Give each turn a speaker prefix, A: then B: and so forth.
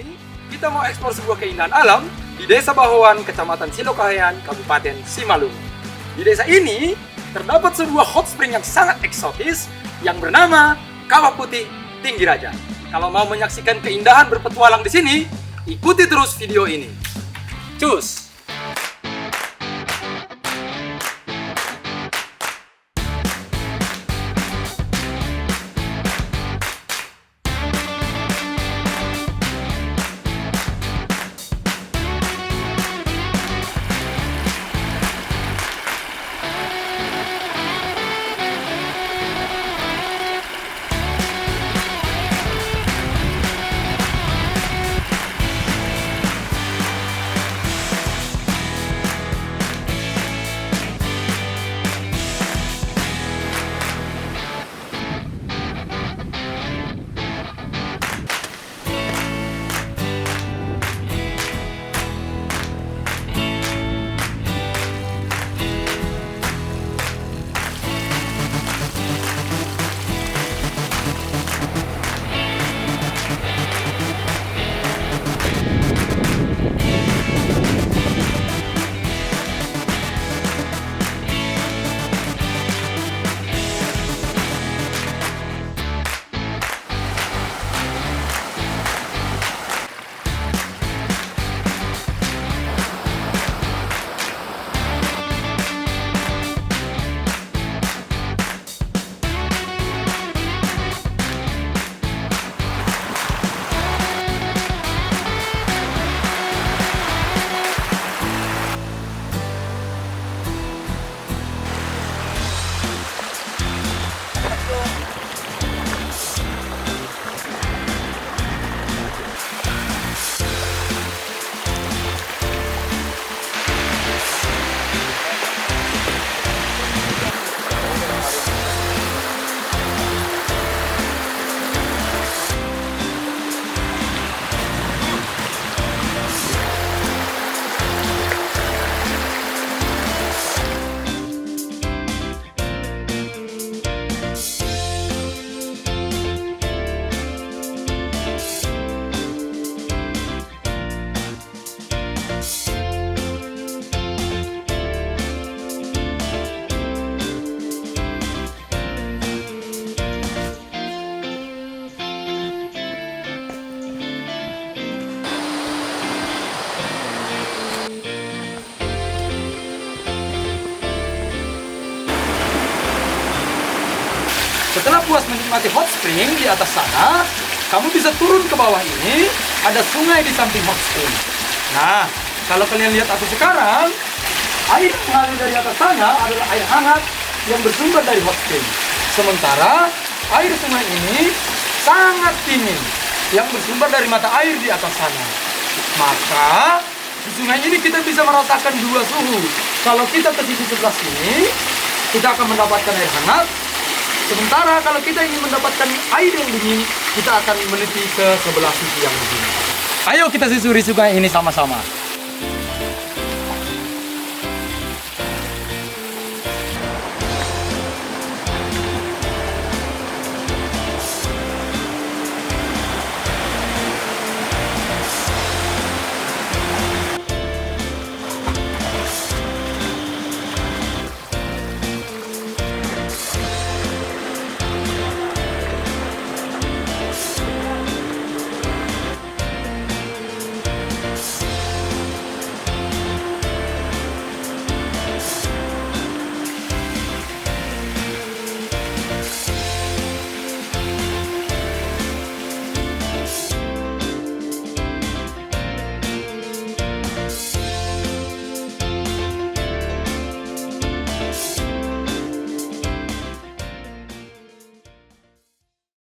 A: ini kita mau eksplor sebuah keindahan alam di Desa Bahoan, Kecamatan Silokahean, Kabupaten Simalungun. Di desa ini terdapat sebuah hot spring yang sangat eksotis yang bernama Kawah Putih Tinggi Raja. Kalau mau menyaksikan keindahan berpetualang di sini, ikuti terus video ini. Cus! Setelah puas menikmati hot spring di atas sana, kamu bisa turun ke bawah ini, ada sungai di samping hot spring. Nah, kalau kalian lihat aku sekarang, air yang mengalir dari atas sana adalah air hangat yang bersumber dari hot spring. Sementara, air sungai ini sangat dingin yang bersumber dari mata air di atas sana. Maka, di sungai ini kita bisa merasakan dua suhu. Kalau kita ke sisi sebelah sini, kita akan mendapatkan air hangat. Sementara kalau kita ingin mendapatkan air yang dingin, kita akan meneliti ke sebelah sisi yang dingin. Ayo kita susuri sungai ini sama-sama.